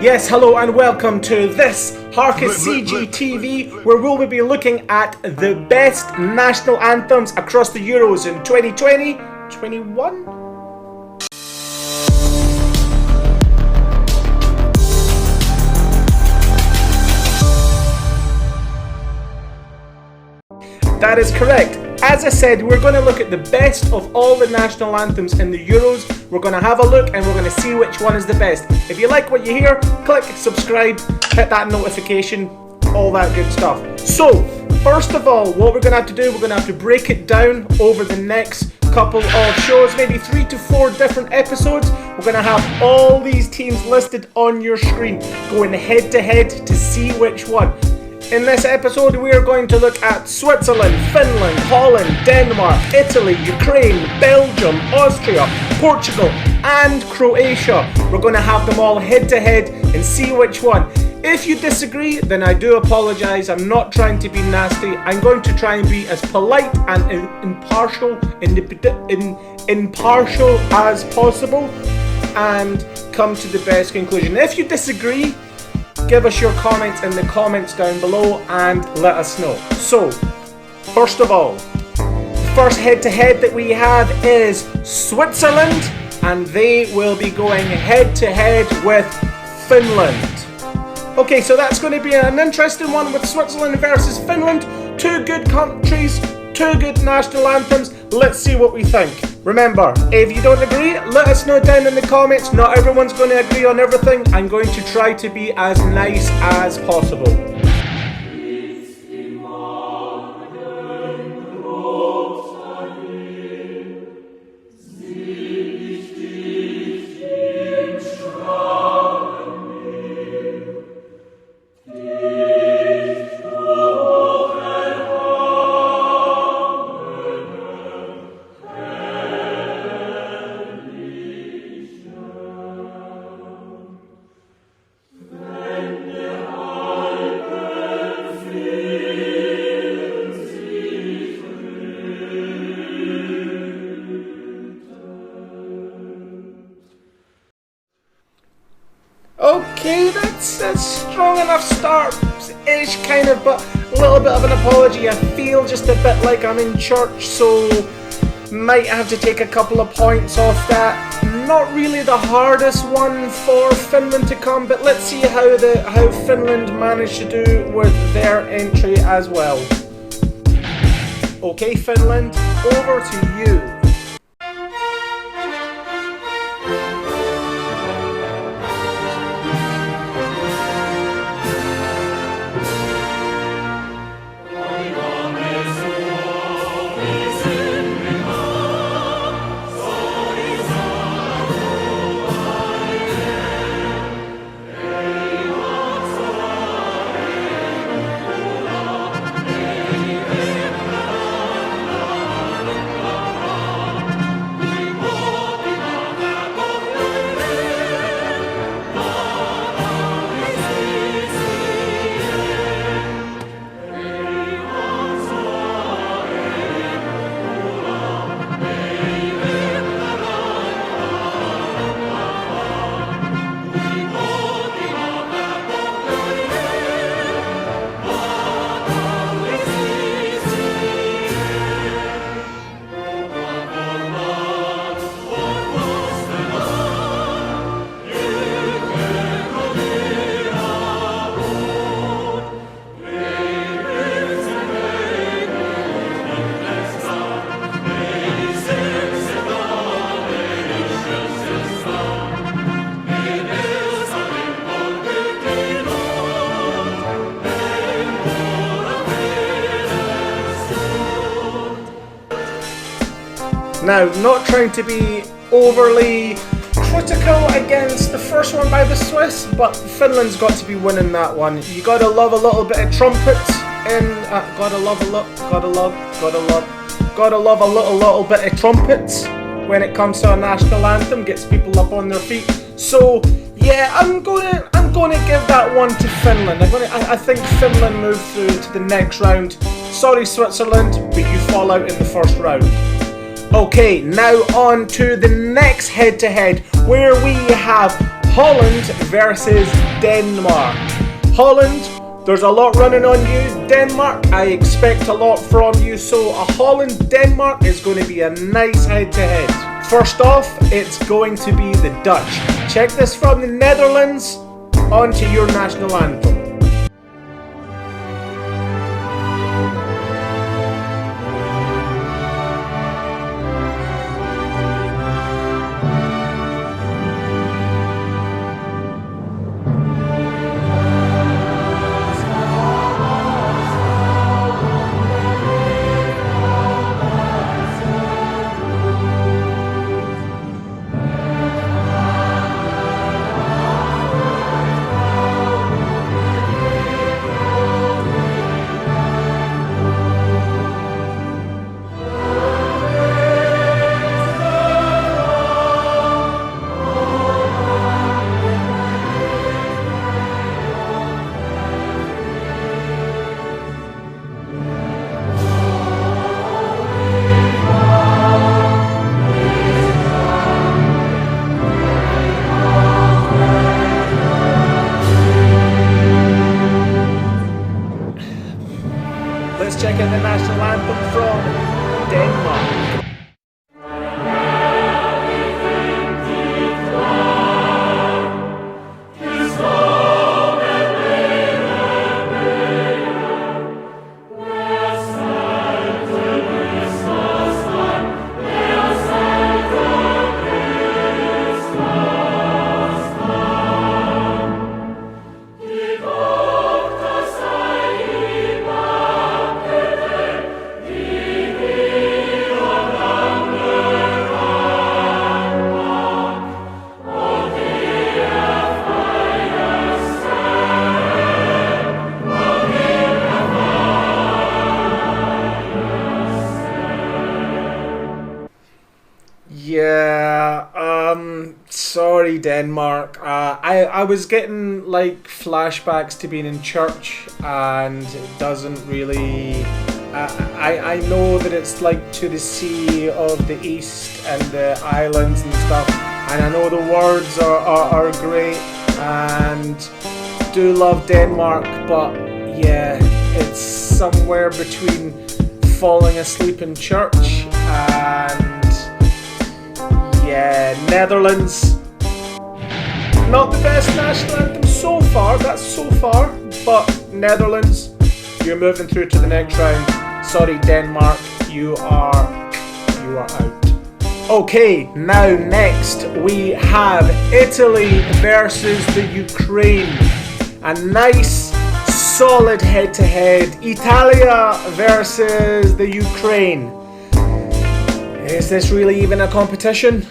Yes, hello and welcome to this harcuscg TV, where we'll be looking at the best national anthems across the Euros in 2020-21. That is correct. As I said, we're going to look at the best of all the national anthems in the Euros. We're going to have a look and we're going to see which one is the best. If you like what you hear, click subscribe, hit that notification, all that good stuff. So, first of all, what we're going to have to do, we're going to have to break it down over the next couple of shows, maybe 3 to 4 different episodes. We're going to have all these teams listed on your screen, going head to head to see which one. In this episode, we are going to look at Switzerland, Finland, Holland, Denmark, Italy, Ukraine, Belgium, Austria, Portugal, and Croatia. We're going to have them all head to head and see which one. If you disagree, then I do apologise. I'm not trying to be nasty. I'm going to try and be as polite and impartial as possible and come to the best conclusion. If you disagree, give us your comments in the comments down below and let us know. So, first of all, the first head-to-head that we have is Switzerland, and they will be going head-to-head with Finland. Okay, so that's going to be an interesting one with Switzerland versus Finland. Two good countries, two good national anthems. Let's see what we think. Remember, if you don't agree, let us know down in the comments. Not everyone's going to agree on everything. I'm going to try to be as nice as possible. Okay, that's a strong enough start-ish kind of, but a little bit of an apology. I feel just a bit like I'm in church, so might have to take a couple of points off that. Not really the hardest one for Finland to come, but let's see how Finland managed to do with their entry as well. Okay, Finland, over to you. Now, not trying to be overly critical against the first one by the Swiss, but Finland's got to be winning that one. You gotta love a little bit of trumpets in. Gotta love a little bit of trumpets when it comes to a national anthem. Gets people up on their feet. So yeah, I'm gonna give that one to Finland. I think Finland moved through to the next round. Sorry, Switzerland, but you fall out in the first round. Okay, now on to the next head-to-head, where we have Holland versus Denmark. Holland, there's a lot running on you. Denmark, I expect a lot from you. So a Holland-Denmark is going to be a nice head-to-head. First off, it's going to be the Dutch. Check this from the Netherlands onto your national anthem. Let's check out the national anthem from Denmark. Sorry Denmark. I was getting like flashbacks to being in church, and it doesn't really. I know that it's like to the sea of the east and the islands and stuff, and I know the words are great and do love Denmark, but yeah, it's somewhere between falling asleep in church and yeah, Netherlands. Not the best national anthem so far, that's so far, but Netherlands, you're moving through to the next round. Sorry Denmark, you are out. Okay, now next we have Italy versus the Ukraine. A nice solid head-to-head. Italia versus the Ukraine. Is this really even a competition?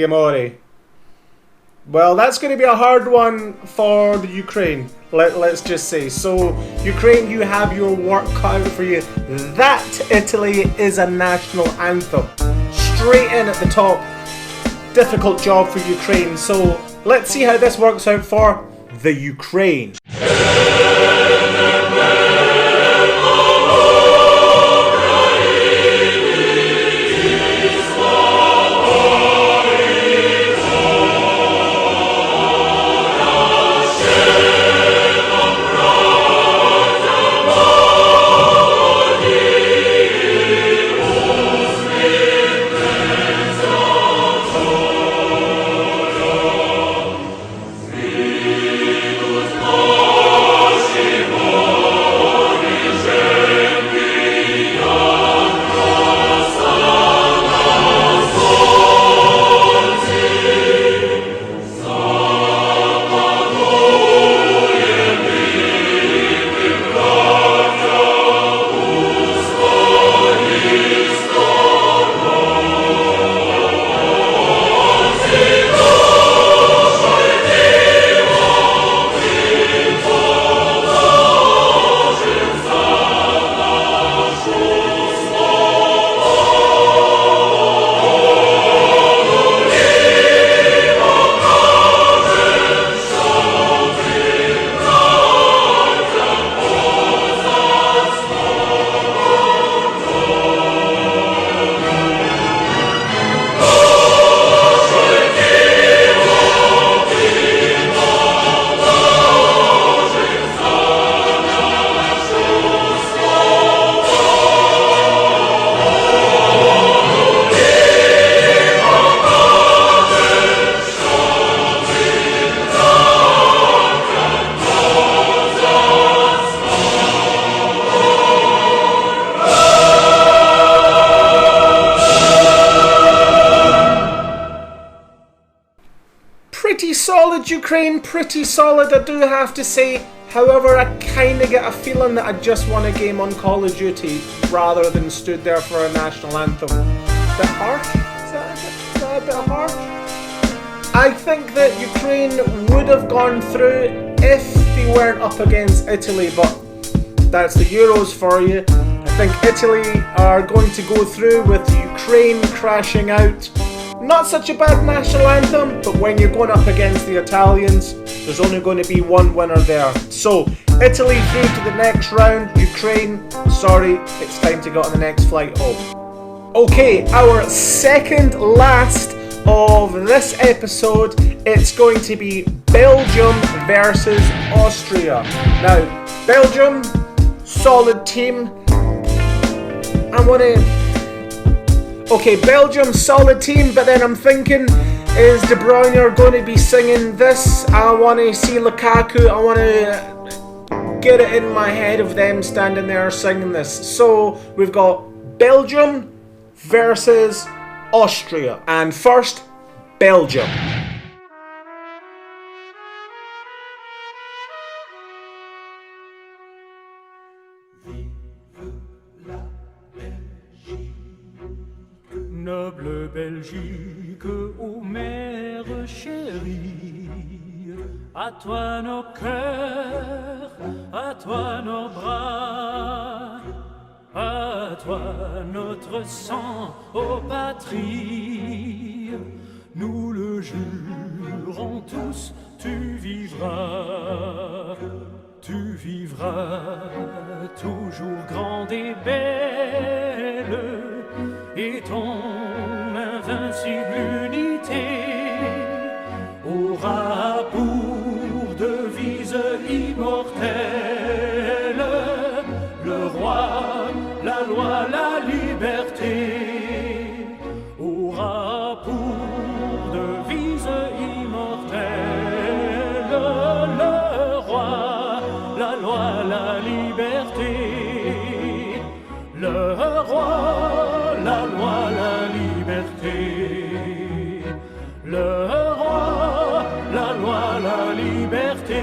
Amore. Well, that's going to be a hard one for the Ukraine, let's just say. So, Ukraine, you have your work cut out for you. That, Italy, is a national anthem. straight in at the top. Difficult job for Ukraine, so let's see how this works out for the Ukraine. Pretty solid, Ukraine, pretty solid, I do have to say. However, I kind of get a feeling that I just won a game on Call of Duty rather than stood there for a national anthem. Bit harsh? Is that a bit harsh? I think that Ukraine would have gone through if they weren't up against Italy, but that's the Euros for you. I think Italy are going to go through with Ukraine crashing out. Not such a bad national anthem, but when you're going up against the Italians, there's only going to be one winner there. So, Italy through to the next round. Ukraine, sorry, it's time to get on the next flight home. Okay, our second last of this episode, it's going to be Belgium versus Austria. Now, Belgium, solid team. Okay, Belgium, solid team, but then I'm thinking, is De Bruyne going to be singing this? I want to see Lukaku, I want to get it in my head of them standing there singing this. So, we've got Belgium versus Austria. And first, Belgium. Noble Belgique, ô mère chérie, à toi nos cœurs, à toi nos bras, à toi notre sang, ô patrie, nous le jurons tous, tu vivras toujours grande et belle, et ton invincible unité aura pour devise immortelle le roi, la loi, la liberté, aura pour devise immortelle le roi, la loi, la liberté, le roi, la loi, la liberté, le roi, la loi, la liberté,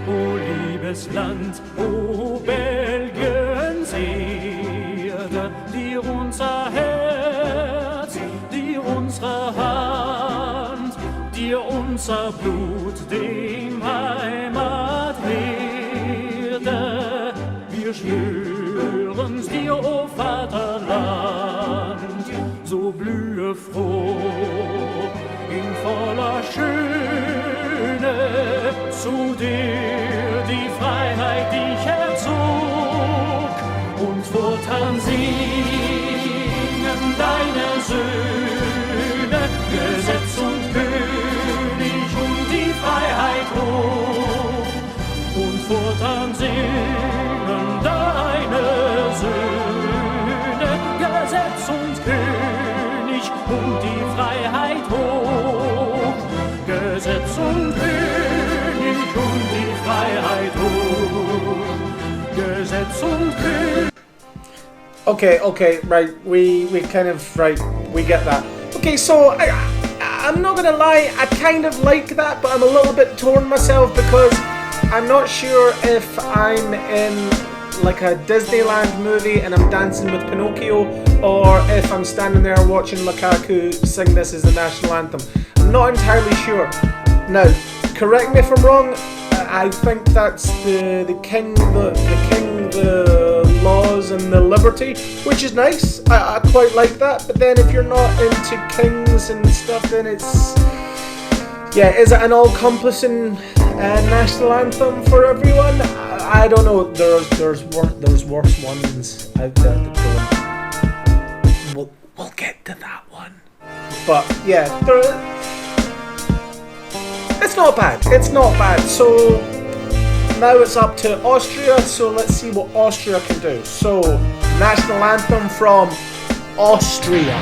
o liebes Land, o Belgenseerde, dir unser Herz, dir unsere Hand, dir unser Blut, dem Heimat werde, wir schwören's dir, o Vaterland, so blühe froh in voller Schöne zu dir die Freiheit dich erzog und fortan singen deine Söhne Gesetz und König und die Freiheit hoch und fortan singen deine Söhne Gesetz und König und die Freiheit hoch Gesetz und König und die Freiheit hoch Gesetz und König. Okay, right, we kind of, right, we get that. Okay, so I'm not gonna lie, I kind of like that, but I'm a little bit torn myself because I'm not sure if I'm in like a Disneyland movie and I'm dancing with Pinocchio, or if I'm standing there watching Lukaku sing this as the national anthem. I'm not entirely sure. Now, correct me if I'm wrong, I think that's the king, the laws and the liberty, which is nice. I quite like that. But then if you're not into kings and stuff, then it's, yeah, is it an all-encompassing national anthem for everyone? I don't know. There's worse ones out there that don't. We'll get to that one. But yeah, it's not bad. It's not bad. So now it's up to Austria. So let's see what Austria can do. So national anthem from Austria.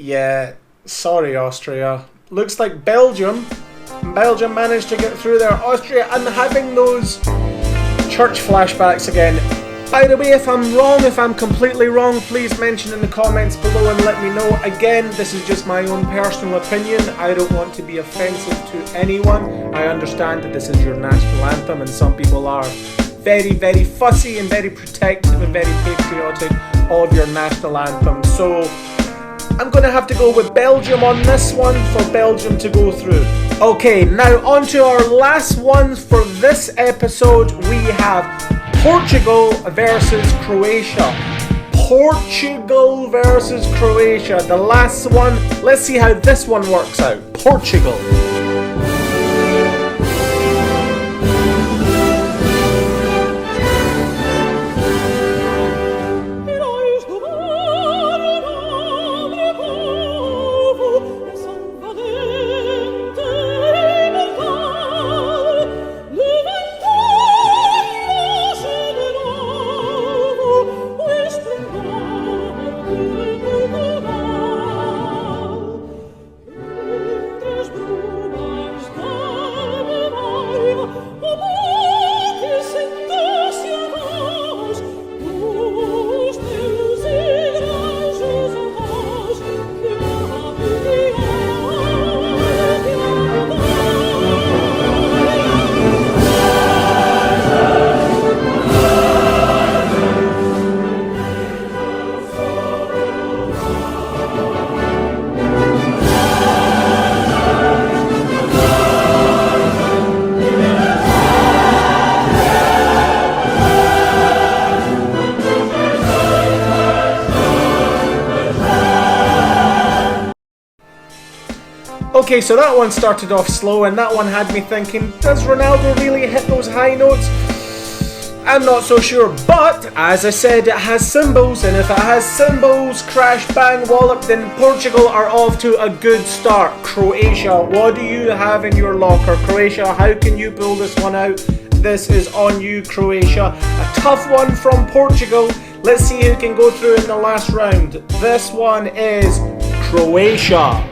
Yeah, sorry Austria. Looks like Belgium managed to get through there. Austria, I'm having those church flashbacks again. By the way, if I'm wrong, if I'm completely wrong, please mention in the comments below and let me know. Again, this is just my own personal opinion. I don't want to be offensive to anyone. I understand that this is your national anthem and some people are very, very fussy and very protective and very patriotic of your national anthem. So I'm going to have to go with Belgium on this one for Belgium to go through. Okay, now on to our last ones for this episode. We have Portugal versus Croatia. Portugal versus Croatia. The last one. Let's see how this one works out. Portugal. Okay, so that one started off slow and that one had me thinking, does Ronaldo really hit those high notes? I'm not so sure, but as I said, it has symbols, and if it has symbols, crash, bang, wallop, then Portugal are off to a good start. Croatia, what do you have in your locker? Croatia, how can you pull this one out? This is on you, Croatia. A tough one from Portugal. Let's see who can go through in the last round. This one is Croatia.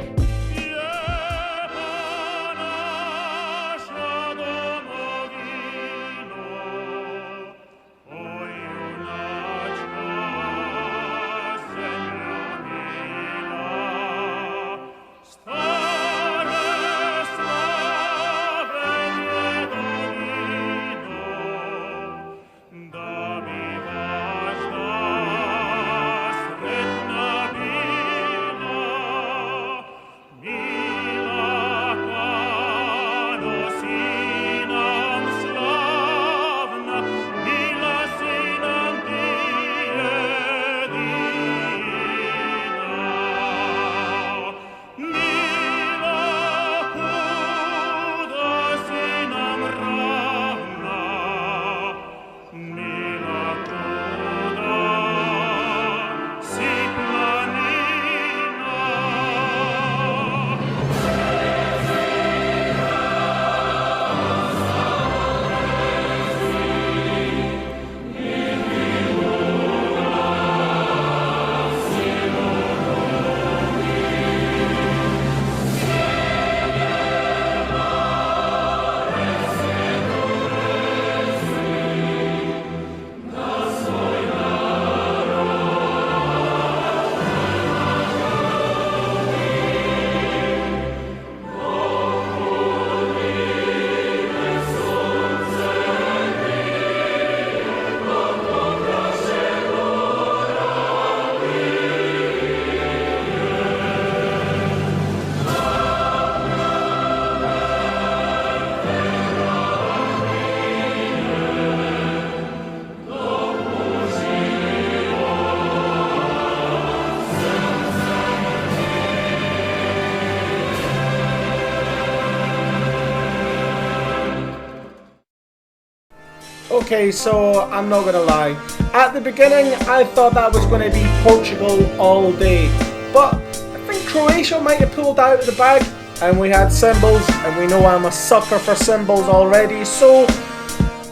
Okay, so I'm not gonna lie. At the beginning, I thought that was going to be Portugal all day. But I think Croatia might have pulled out of the bag. And we had symbols, and we know I'm a sucker for symbols already. So,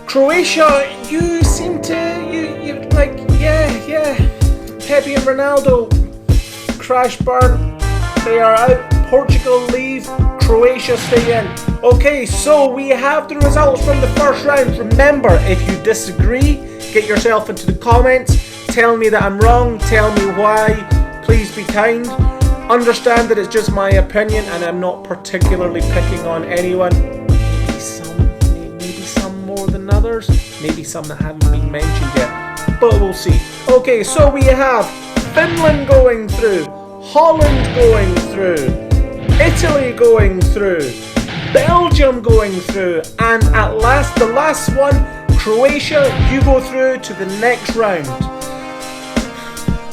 Croatia, you seem to, you like, yeah. Pepe and Ronaldo, crash burn, they are out. Portugal leave, Croatia stay in. Okay, so we have the results from the first round. Remember, if you disagree, get yourself into the comments. Tell me that I'm wrong, tell me why. Please be kind. Understand that it's just my opinion and I'm not particularly picking on anyone. Maybe some more than others. Maybe some that haven't been mentioned yet. But we'll see. Okay, so we have Finland going through, Holland going through, Italy going through, Belgium going through, and at last, the last one, Croatia, you go through to the next round.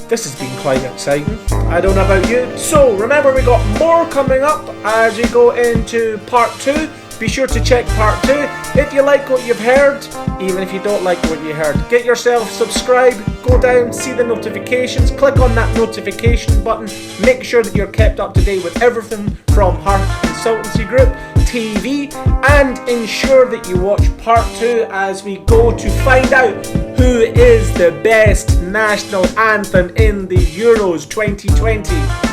This has been quite exciting. I don't know about you. So remember, we got more coming up as we go into part 2. Be sure to check part 2. If you like what you've heard, even if you don't like what you heard, get yourself subscribed, go down, see the notifications, click on that notification button, make sure that you're kept up to date with everything from Harcuscg TV, and ensure that you watch part 2 as we go to find out who is the best national anthem in the Euros 2020.